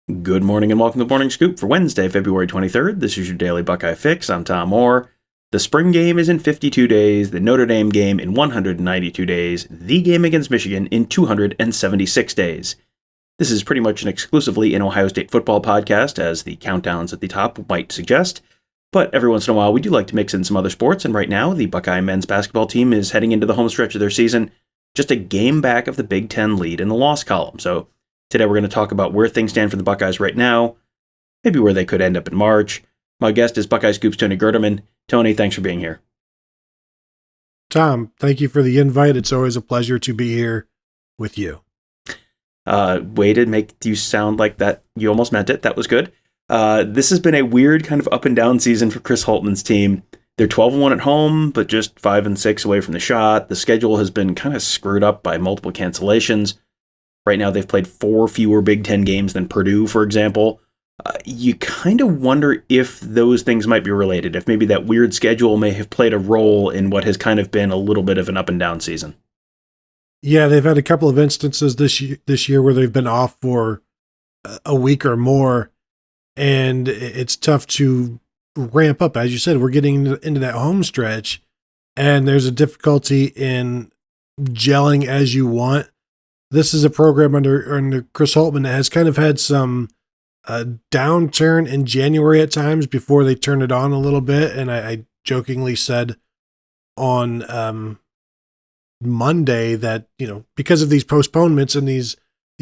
Good morning and welcome to Morning Scoop for Wednesday, February 23rd. This is your daily Buckeye fix. I'm Tom Orr. The spring game is in 52 days, the Notre Dame game in 192 days, the game against Michigan in 276 days. This is pretty much an exclusively an Ohio State football podcast, as the countdowns at the top might suggest. But every once in a while, we do like to mix in some other sports, and right now, the Buckeye men's basketball team is heading into the home stretch of their season, just a game back of the Big Ten lead in the loss column. So today we're going to talk about where things stand for the Buckeyes right now, maybe where they could end up in March. My guest is Buckeye Scoop's Tony Gerdeman. Tony, thanks for being here. Tom, thank you for the invite. It's always a pleasure to be here with you. Way to make you sound like that you almost meant it. That was good. This has been a weird kind of up and down season for Chris Holtman's team. They're 12-1 at home, but just 5-6 away from the shot. The schedule has been kind of screwed up by multiple cancellations. Right now, they've played 4 fewer Big Ten games than Purdue, for example. You kind of wonder if those things might be related, if maybe that weird schedule may have played a role in what has kind of been a little bit of an up and down season. Yeah, they've had a couple of instances this year where they've been off for a week or more, and it's tough to ramp up. As you said, we're getting into that home stretch, and there's a difficulty in gelling as you want. This is a program under Chris Holtman that has kind of had some downturn in January at times before they turn it on a little bit. And I jokingly said on Monday that, because of these postponements and these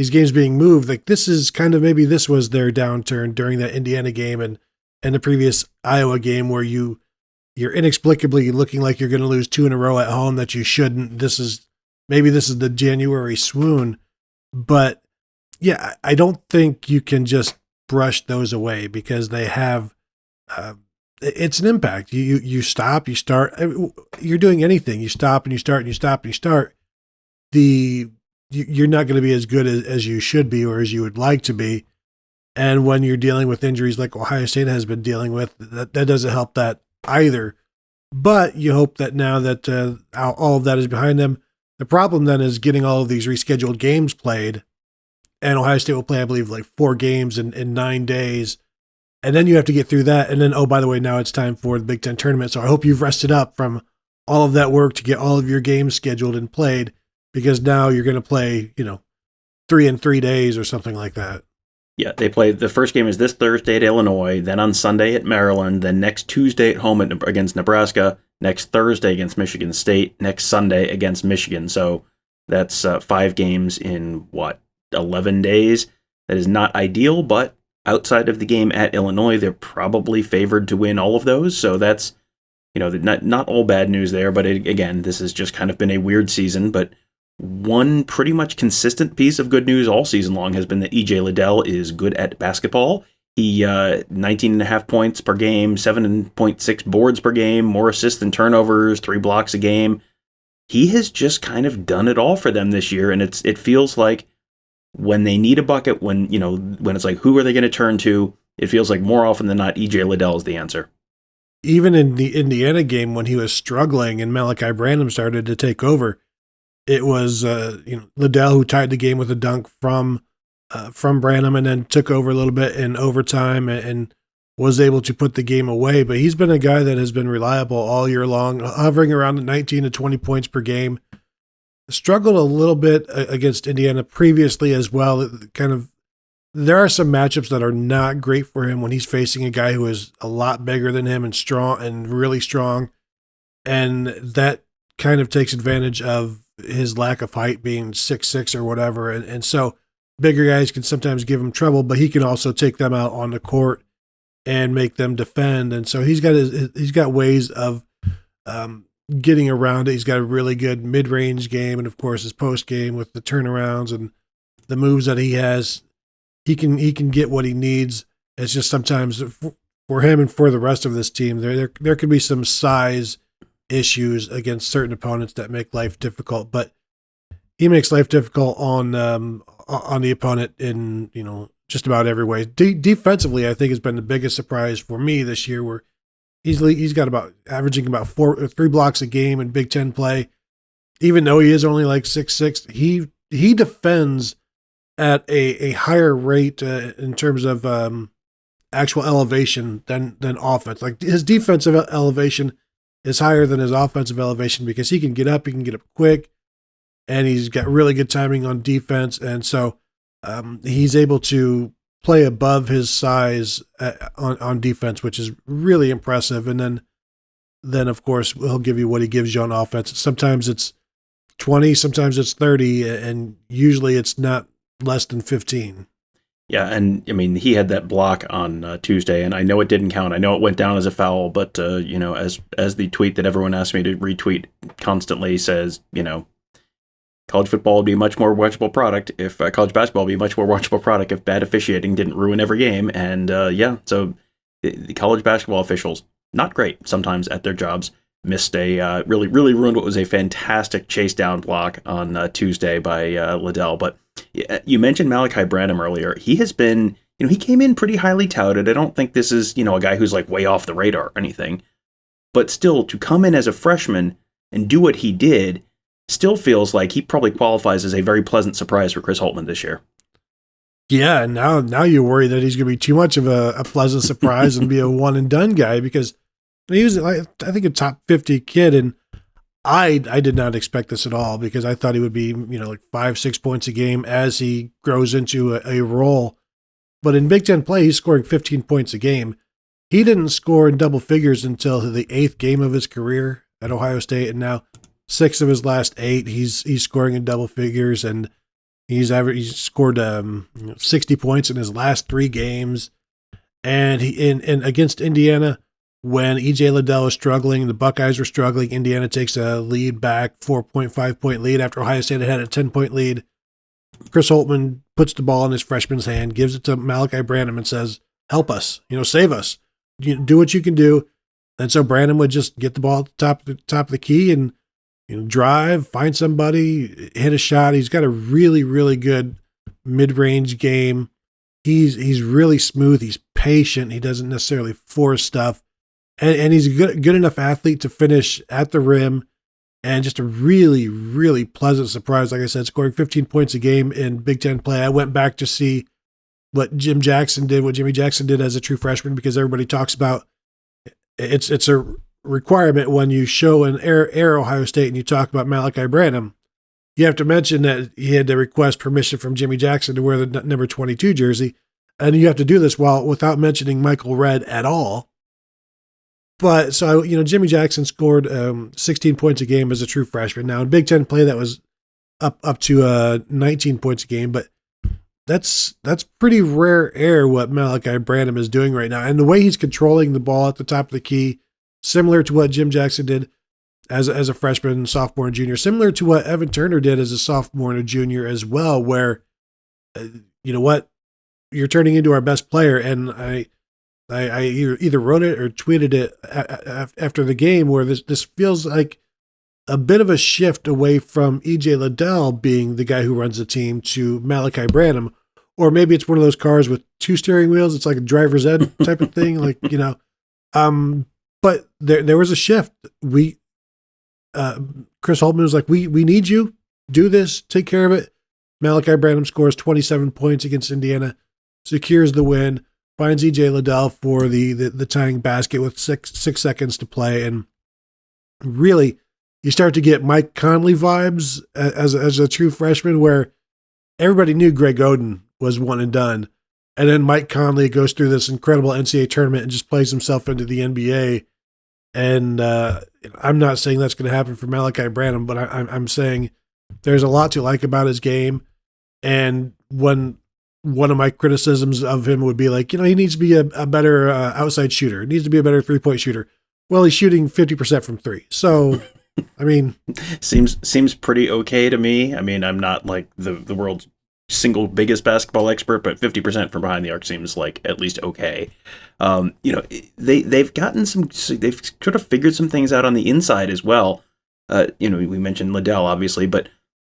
games being moved, like this is kind of, maybe this was their downturn during that Indiana game and the previous Iowa game where you're inexplicably looking like you're going to lose 2 in a row at home that you shouldn't. Maybe this is the January swoon, but yeah, I don't think you can just brush those away because they have, it's an impact. You stop, you start, you're doing anything. You stop and you start and you stop and you start. You're not going to be as good as you should be or as you would like to be. And when you're dealing with injuries like Ohio State has been dealing with, that doesn't help that either. But you hope that now that all of that is behind them, the problem then is getting all of these rescheduled games played, and Ohio State will play, I believe, like 4 games in 9 days. And then you have to get through that. And then, oh, by the way, now it's time for the Big Ten tournament. So I hope you've rested up from all of that work to get all of your games scheduled and played, because now you're going to play, 3 in 3 days or something like that. Yeah, they play. The first game is this Thursday at Illinois, then on Sunday at Maryland, then next Tuesday at home against Nebraska, next Thursday against Michigan State, next Sunday against Michigan. So that's 5 games in, 11 days? That is not ideal, but outside of the game at Illinois, they're probably favored to win all of those. So that's, not all bad news there. But again, this has just kind of been a weird season. But one pretty much consistent piece of good news all season long has been that E.J. Liddell is good at basketball. He 19.5 points per game, 7.6 boards per game, more assists than turnovers, 3 blocks a game. He has just kind of done it all for them this year, and it feels like when they need a bucket, when it's like, who are they going to turn to? It feels like more often than not, E.J. Liddell is the answer. Even in the Indiana game when he was struggling and Malachi Branham started to take over, it was Liddell who tied the game with a dunk from Branham and then took over a little bit in overtime and was able to put the game away. But he's been a guy that has been reliable all year long, hovering around 19 to 20 points per game. Struggled a little bit against Indiana previously as well. There are some matchups that are not great for him when he's facing a guy who is a lot bigger than him and strong and really strong. And that kind of takes advantage of his lack of height, being 6'6" or whatever. And so bigger guys can sometimes give him trouble, but he can also take them out on the court and make them defend. And so he's got ways of getting around it. He's got a really good mid-range game, and of course his post game with the turnarounds and the moves that he has. He can get what he needs. It's just sometimes for him and for the rest of this team, there could be some size issues against certain opponents that make life difficult, but he makes life difficult on the opponent in just about every way. Defensively, I think has been the biggest surprise for me this year, where he's got averaging about 3 blocks a game in Big Ten play. Even though he is only like 6'6", he defends at a higher rate in terms of actual elevation than offense. Like his defensive elevation is higher than his offensive elevation because he can get up quick, and he's got really good timing on defense, and so he's able to play above his size on defense, which is really impressive. And then of course he'll give you what he gives you on offense. Sometimes it's 20, sometimes it's 30, and usually it's not less than 15. Yeah, and I mean, he had that block on Tuesday, and I know it didn't count. I know it went down as a foul, but as the tweet that everyone asked me to retweet constantly says, college football would be a much more watchable product if college basketball would be a much more watchable product if bad officiating didn't ruin every game. And so the college basketball officials, not great sometimes at their jobs, missed a really ruined what was a fantastic chase down block on Tuesday by Liddell. But you mentioned Malachi Branham earlier. He has been, he came in pretty highly touted. I don't think this is, a guy who's like way off the radar or anything. But still, to come in as a freshman and do what he did still feels like he probably qualifies as a very pleasant surprise for Chris Holtmann this year. Yeah, and now you worry that he's going to be too much of a pleasant surprise and be a one and done guy, because he was, I think, a top 50 kid, and I did not expect this at all, because I thought he would be, like 5-6 points a game as he grows into a role. But in Big Ten play, he's scoring 15 points a game. He didn't score in double figures until the 8th game of his career at Ohio State, and now 6 of his last 8, he's scoring in double figures, and he's scored 60 points in his last 3 games. And he in against Indiana, when E.J. Liddell was struggling, the Buckeyes were struggling, Indiana takes a lead back, 4.5 point lead after Ohio State had a 10-point lead. Chris Holtmann puts the ball in his freshman's hand, gives it to Malachi Branham, and says, "Help us, save us, do what you can do." And so Branham would just get the ball at the top of the key and drive, find somebody, hit a shot. He's got a really, really good mid-range game. He's really smooth. He's patient. He doesn't necessarily force stuff. And he's a good enough athlete to finish at the rim, and just a really, really pleasant surprise. Like I said, scoring 15 points a game in Big Ten play. I went back to see what Jimmy Jackson did as a true freshman, because everybody talks about it's a requirement when you show an Air Ohio State and you talk about Malachi Branham, you have to mention that he had to request permission from Jimmy Jackson to wear the number 22 jersey, and you have to do this without mentioning Michael Redd at all. But so Jimmy Jackson scored 16 points a game as a true freshman. Now in Big Ten play, that was up to 19 points a game, but that's pretty rare air what Malachi Branham is doing right now, and the way he's controlling the ball at the top of the key, similar to what Jim Jackson did as a freshman, sophomore, and junior, similar to what Evan Turner did as a sophomore and a junior as well, where, you're turning into our best player. And I either wrote it or tweeted it after the game, where this feels like a bit of a shift away from E.J. Liddell being the guy who runs the team to Malachi Branham, or maybe it's one of those cars with 2 steering wheels. It's like a driver's ed type of thing, But there was a shift. Chris Holtmann was like, we need you. Do this. Take care of it. Malachi Branham scores 27 points against Indiana, secures the win, finds E.J. Liddell for the tying basket with six seconds to play. And really, you start to get Mike Conley vibes as a true freshman, where everybody knew Greg Oden was one and done. And then Mike Conley goes through this incredible NCAA tournament and just plays himself into the NBA. And I'm not saying that's going to happen for Malachi Branham, but I'm saying there's a lot to like about his game. And one of my criticisms of him would be like, he needs to be a better outside shooter. He needs to be a better 3-point shooter. Well, he's shooting 50% from 3. So, I mean, seems pretty okay to me. I mean, I'm not like the world's single biggest basketball expert, but 50% from behind the arc seems like at least okay. They've gotten they've sort of figured some things out on the inside as well. We mentioned Liddell obviously, but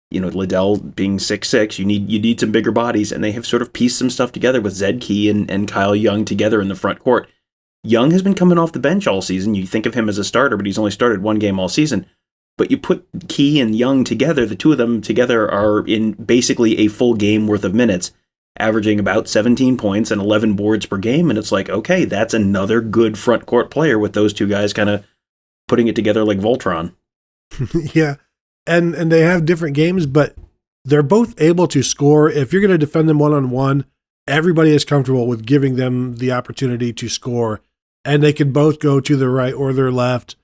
Liddell being 6'6", you need some bigger bodies, and they have sort of pieced some stuff together with Zed Key and Kyle Young together in the front court. Young has been coming off the bench all season. You think of him as a starter, but he's only started 1 game all season. But you put Key and Young together, the two of them together are in basically a full game worth of minutes, averaging about 17 points and 11 boards per game. And it's like, okay, that's another good front court player with those two guys kind of putting it together like Voltron. Yeah. And they have different games, but they're both able to score. If you're going to defend them one-on-one, everybody is comfortable with giving them the opportunity to score. And they can both go to the right or their left.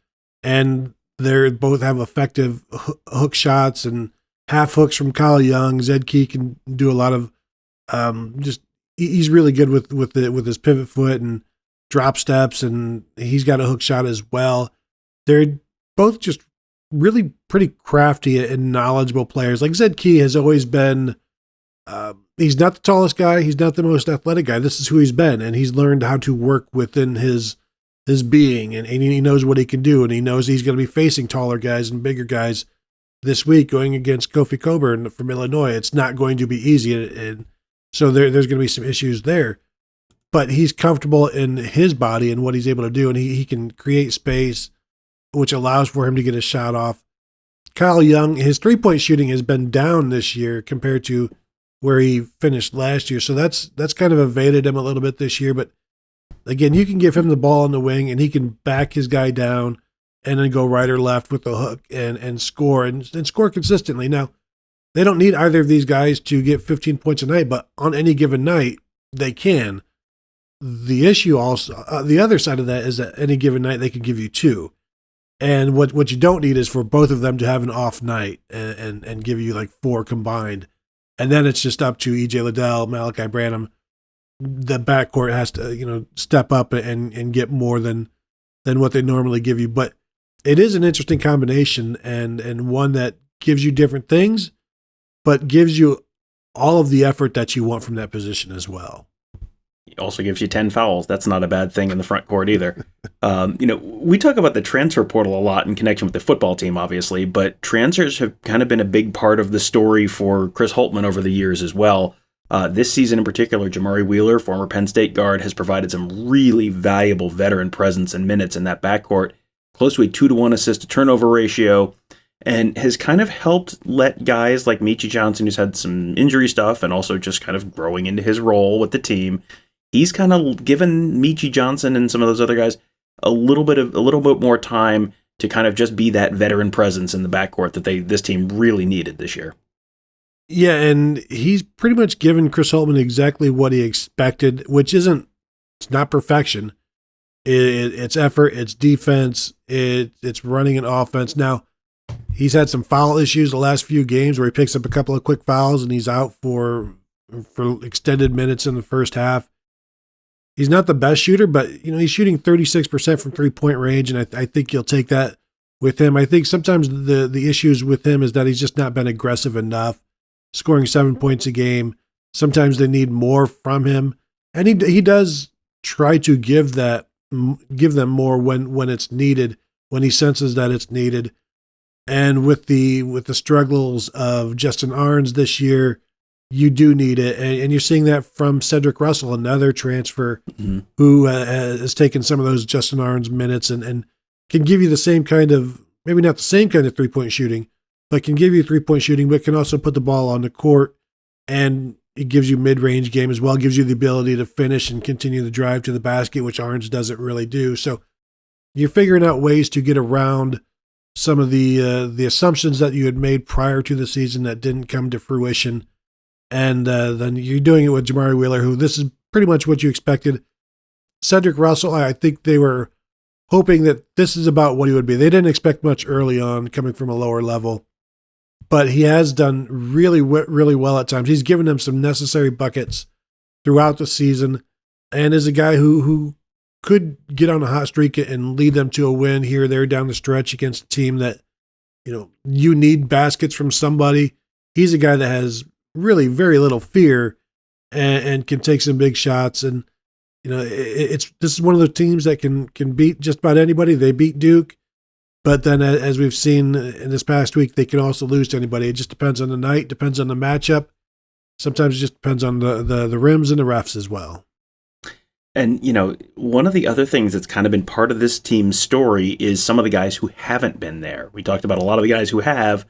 And they both have effective hook shots and half hooks from Kyle Young. Zed Key can do a lot of he's really good with his pivot foot and drop steps, and he's got a hook shot as well. They're both just really pretty crafty and knowledgeable players. Like Zed Key has always been, he's not the tallest guy, he's not the most athletic guy. This is who he's been, and he's learned how to work within his being, and he knows what he can do, and he knows he's going to be facing taller guys and bigger guys this week going against Kofi Coburn from Illinois. It's not going to be easy, and so there's going to be some issues there. But he's comfortable in his body and what he's able to do, and he can create space, which allows for him to get a shot off. Kyle Young, his three-point shooting has been down this year compared to where he finished last year, so that's kind of evaded him a little bit this year. But again, you can give him the ball on the wing, and he can back his guy down and then go right or left with the hook and score and score consistently. Now, they don't need either of these guys to get 15 points a night, but on any given night, they can. The issue also, the other side of that is that any given night, they can give you 2. And what you don't need is for both of them to have an off night and give you like 4 combined. And then it's just up to E.J. Liddell, Malachi Branham. The backcourt has to, step up and get more than what they normally give you. But it is an interesting combination and one that gives you different things, but gives you all of the effort that you want from that position as well. It also gives you 10 fouls. That's not a bad thing in the front court either. We talk about the transfer portal a lot in connection with the football team, obviously, but transfers have kind of been a big part of the story for Chris Holtmann over the years as well. This season in particular, Jamari Wheeler, former Penn State guard, has provided some really valuable veteran presence and minutes in that backcourt, close to a 2-to-1 assist-to-turnover ratio, and has kind of helped let guys like Meechie Johnson, who's had some injury stuff and also just kind of growing into his role with the team, he's kind of given Meechie Johnson and some of those other guys a little bit more time to kind of just be that veteran presence in the backcourt that this team really needed this year. Yeah, and he's pretty much given Chris Holtmann exactly what he expected, which it's not perfection. It's effort, it's defense, it's running an offense. Now, he's had some foul issues the last few games where he picks up a couple of quick fouls and he's out for extended minutes in the first half. He's not the best shooter, but he's shooting 36% from 3-point range, and I think you'll take that with him. I think sometimes the issues with him is that he's just not been aggressive enough, scoring 7 points a game. Sometimes they need more from him, and he does try to give them more when it's needed, when he senses that it's needed. And with the struggles of Justin Arns this year, you do need it. And you're seeing that from Cedric Russell, another transfer who has taken some of those Justin Arns minutes and can give you the same kind of, maybe not the same kind of 3-point shooting, but can give you 3-point shooting, but can also put the ball on the court. And it gives you mid-range game as well, gives you the ability to finish and continue the drive to the basket, which Arns doesn't really do. So you're figuring out ways to get around some of the assumptions that you had made prior to the season that didn't come to fruition. And then you're doing it with Jamari Wheeler, who this is pretty much what you expected. Cedric Russell, I think they were hoping that this is about what he would be. They didn't expect much early on coming from a lower level, but he has done really, really well at times. He's given them some necessary buckets throughout the season and is a guy who could get on a hot streak and lead them to a win here or there down the stretch against a team that, you need baskets from somebody. He's a guy that has really very little fear and can take some big shots. And, this is one of the teams that can beat just about anybody. They beat Duke, but then as we've seen in this past week, they can also lose to anybody. It just depends on the night, depends on the matchup. Sometimes it just depends on the rims and the refs as well. And, one of the other things that's kind of been part of this team's story is some of the guys who haven't been there. We talked about a lot of the guys who have.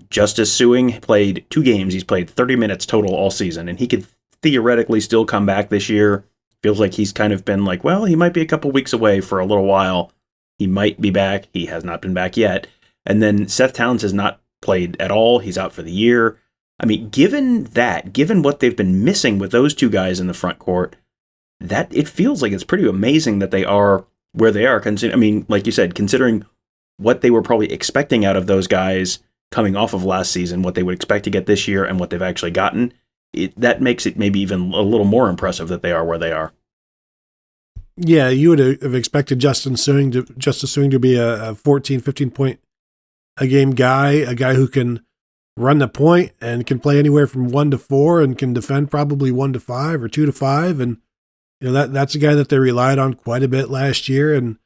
Justice Suing played 2 games. He's played 30 minutes total all season, and he could theoretically still come back this year. Feels like he's kind of been like, well, he might be a couple weeks away for a little while. He might be back. He has not been back yet. And then Seth Towns has not played at all. He's out for the year. I mean, given what they've been missing with those 2 guys in the front court, that it feels like it's pretty amazing that they are where they are. I mean, like you said, considering what they were probably expecting out of those guys coming off of last season, what they would expect to get this year and what they've actually gotten, that makes it maybe even a little more impressive that they are where they are. Yeah, you would have expected Justice Suing to be a 14, 15 point a game guy, a guy who can run the point and can play anywhere from 1 to 4 and can defend probably 1 to 5 or 2 to 5. And that's a guy that they relied on quite a bit last year and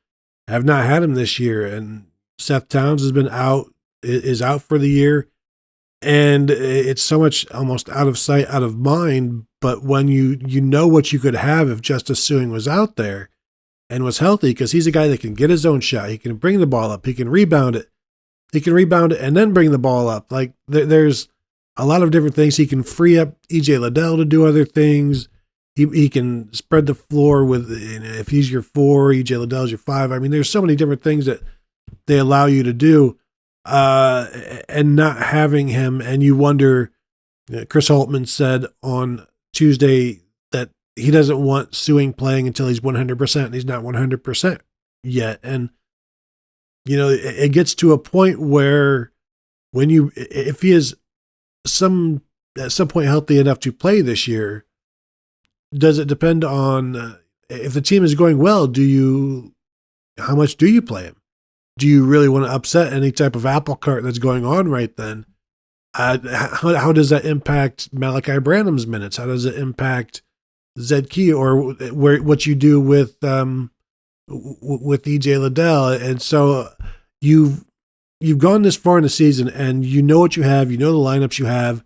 have not had him this year. And Seth Towns is out for the year. And it's so much almost out of sight, out of mind. But when you know what you could have if Justice Suing was out there and was healthy, because he's a guy that can get his own shot. He can bring the ball up. He can rebound it. He can rebound it and then bring the ball up. Like there's a lot of different things. He can free up E.J. Liddell to do other things. He can spread the floor with, if he's your 4, E.J. Liddell's your 5. I mean, there's so many different things that they allow you to do. And not having him, and you wonder, Chris Holtman said on Tuesday that he doesn't want Suing playing until he's 100%, and he's not 100% yet. And, it gets to a point where if he is at some point healthy enough to play this year, does it depend on, if the team is going well, how much do you play him? Do you really want to upset any type of apple cart that's going on right then? How does that impact Malachi Branham's minutes? How does it impact Zed Key, or what you do with E.J. Liddell? And so you've gone this far in the season, and you know what you have, the lineups you have,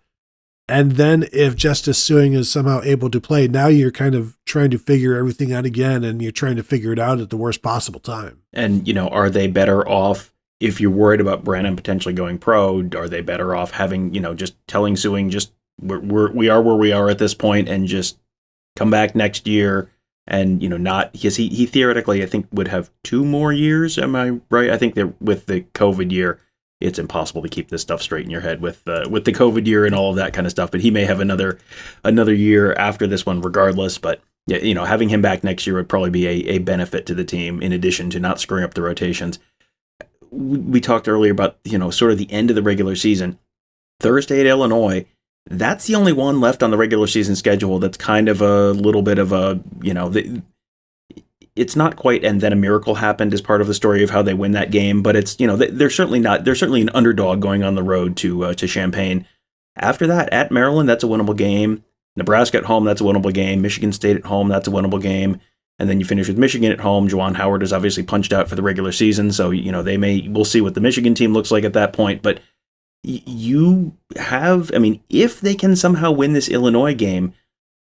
and then if Justice Suing is somehow able to play, now you're kind of trying to figure everything out again, and you're trying to figure it out at the worst possible time. And, are they better off, if you're worried about Branham potentially going pro, are they better off having, just telling Suing, just we are where we are at this point, and just come back next year, and, not, because he theoretically, I think, would have 2 more years. Am I right? I think that with the COVID year, it's impossible to keep this stuff straight in your head with the COVID year and all of that kind of stuff. But he may have another year after this one regardless. But yeah, having him back next year would probably be a benefit to the team, in addition to not screwing up the rotations. We talked earlier about, sort of the end of the regular season. Thursday at Illinois, that's the only one left on the regular season schedule that's kind of a little bit of a, it's not quite, and then a miracle happened as part of the story of how they win that game, but it's, they're certainly an underdog going on the road to Champaign. After that, at Maryland, that's a winnable game. Nebraska at home, that's a winnable game. Michigan State at home, that's a winnable game. And then you finish with Michigan at home. Juwan Howard is obviously punched out for the regular season, so, we'll see what the Michigan team looks like at that point, but you have, if they can somehow win this Illinois game,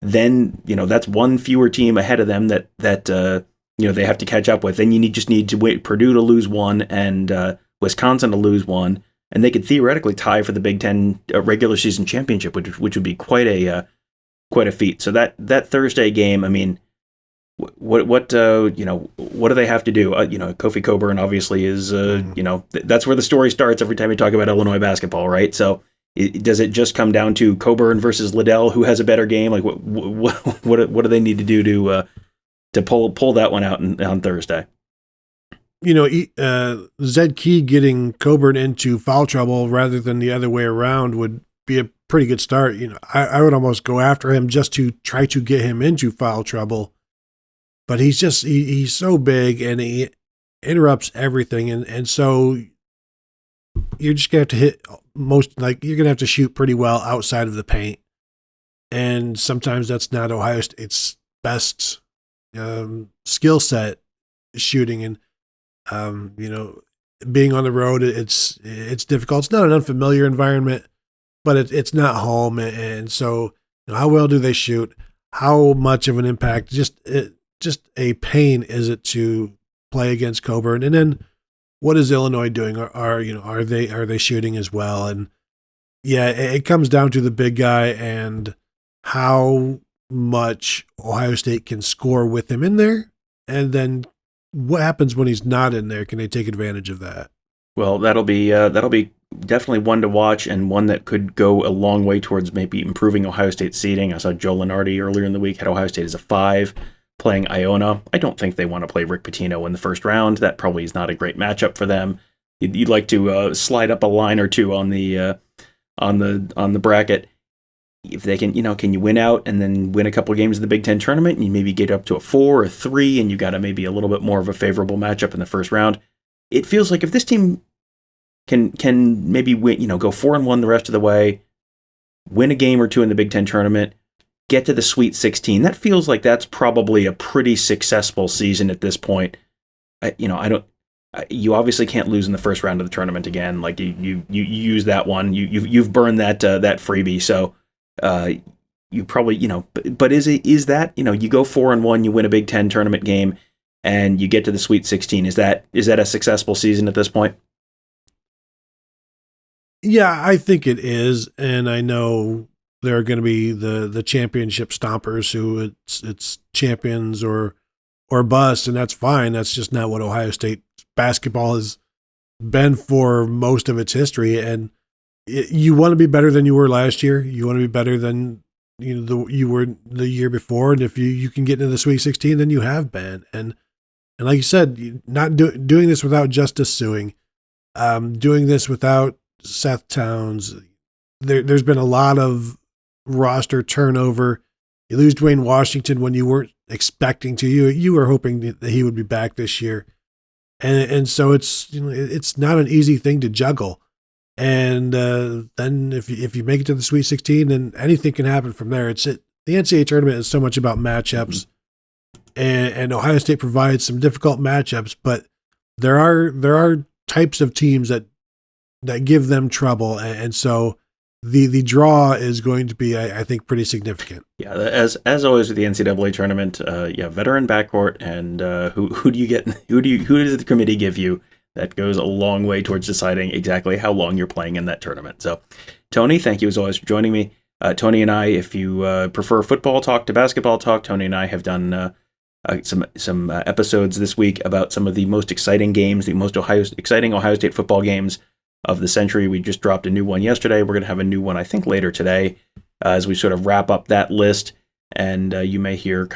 then, that's one fewer team ahead of them that they have to catch up with. Then you just need to wait Purdue to lose 1 and Wisconsin to lose 1, and they could theoretically tie for the Big Ten regular season championship, which would be quite a feat. So that Thursday game, what do they have to do? Kofi Coburn obviously is that's where the story starts every time you talk about Illinois basketball, right? So does it just come down to Coburn versus Liddell, who has a better game? Like what do they need to do to pull that one out on Thursday? Zed Key getting Coburn into foul trouble rather than the other way around would be a pretty good start. I would almost go after him just to try to get him into foul trouble. But he's so big and he interrupts everything. And so you're just going to have to you're going to have to shoot pretty well outside of the paint. And sometimes that's not Ohio State's best skill set, shooting. And, being on the road, it's difficult. It's not an unfamiliar environment, but it's not home. And so how well do they shoot? How much of an impact? just a pain is it to play against Coburn? And then what is Illinois doing? Are they shooting as well? And yeah, it comes down to the big guy and how much Ohio State can score with him in there. And then what happens when he's not in there? Can they take advantage of that? Well, that'll be definitely one to watch, and one that could go a long way towards maybe improving Ohio State's seeding. I saw Joe Lenardi earlier in the week had Ohio State as a 5 playing Iona. I don't think they want to play Rick Pitino in the first round. That probably is not a great matchup for them. You'd like to slide up a line or two on the bracket. If they can, can you win out and then win a couple of games in the Big Ten tournament, and you maybe get up to a 4 or 3, and you got maybe a little bit more of a favorable matchup in the first round. It feels like if this team can maybe win, go 4-1 the rest of the way, win a game or two in the Big Ten tournament, get to the Sweet 16. That feels like that's probably a pretty successful season at this point. You obviously can't lose in the first round of the tournament again. Like you use that one. You've burned that freebie. So you probably but is that you go 4-1, you win a Big Ten tournament game, and you get to the Sweet 16. Is that a successful season at this point? Yeah, I think it is, and I know there are going to be the championship stompers who it's champions or bust, and that's fine. That's just not what Ohio State basketball has been for most of its history. And you want to be better than you were last year. You want to be better than you were the year before. And if you can get into the Sweet 16, then you have been. And like you said, not doing this without Justice suing, doing this without Seth Towns. There's been a lot of roster turnover. You lose Dwayne Washington when you weren't expecting to. You were hoping that he would be back this year, and so it's not an easy thing to juggle. And then if you make it to the Sweet 16, then anything can happen from there. The NCAA tournament is so much about matchups, and Ohio State provides some difficult matchups, but there are types of teams that give them trouble, and so the draw is going to be, I think, pretty significant. Yeah, as always with the NCAA tournament, veteran backcourt, and who do you get? Who does the committee give you? That goes a long way towards deciding exactly how long you're playing in that tournament. So, Tony, thank you as always for joining me. Tony and I, if you prefer football talk to basketball talk, Tony and I have done some episodes this week about some of the most exciting games, the most exciting Ohio State football games of the century. We just dropped a new one yesterday. We're going to have a new one, I think, later today as we sort of wrap up that list. And you may hear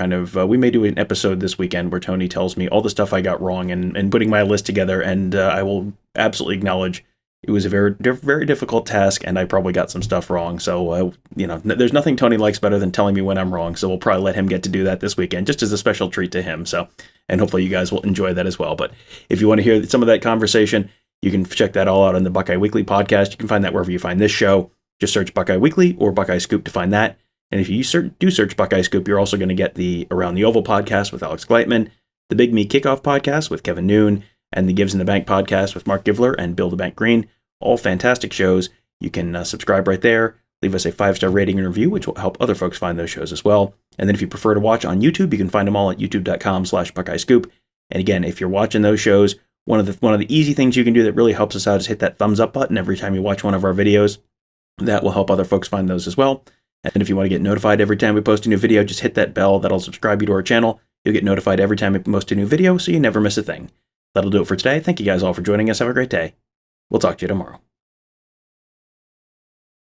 we may do an episode this weekend where Tony tells me all the stuff I got wrong and putting my list together. And I will absolutely acknowledge it was a very, very difficult task, and I probably got some stuff wrong. So, there's nothing Tony likes better than telling me when I'm wrong. So we'll probably let him get to do that this weekend, just as a special treat to him. So, and hopefully you guys will enjoy that as well. But if you want to hear some of that conversation, you can check that all out on the Buckeye Weekly podcast. You can find that wherever you find this show. Just search Buckeye Weekly or Buckeye Scoop to find that. And if you do search Buckeye Scoop, you're also going to get the Around the Oval podcast with Alex Gleitman, the Big Me Kickoff podcast with Kevin Noon, and the Gives in the Bank podcast with Mark Givler and Bill the Bank Green. All fantastic shows. You can subscribe right there. Leave us a 5-star rating and review, which will help other folks find those shows as well. And then if you prefer to watch on YouTube, you can find them all at youtube.com/Buckeye Scoop. And again, if you're watching those shows, one of the easy things you can do that really helps us out is hit that thumbs up button every time you watch one of our videos. That will help other folks find those as well. And if you want to get notified every time we post a new video, just hit that bell. That'll subscribe you to our channel. You'll get notified every time we post a new video, so you never miss a thing. That'll do it for today. Thank you guys all for joining us. Have a great day. We'll talk to you tomorrow.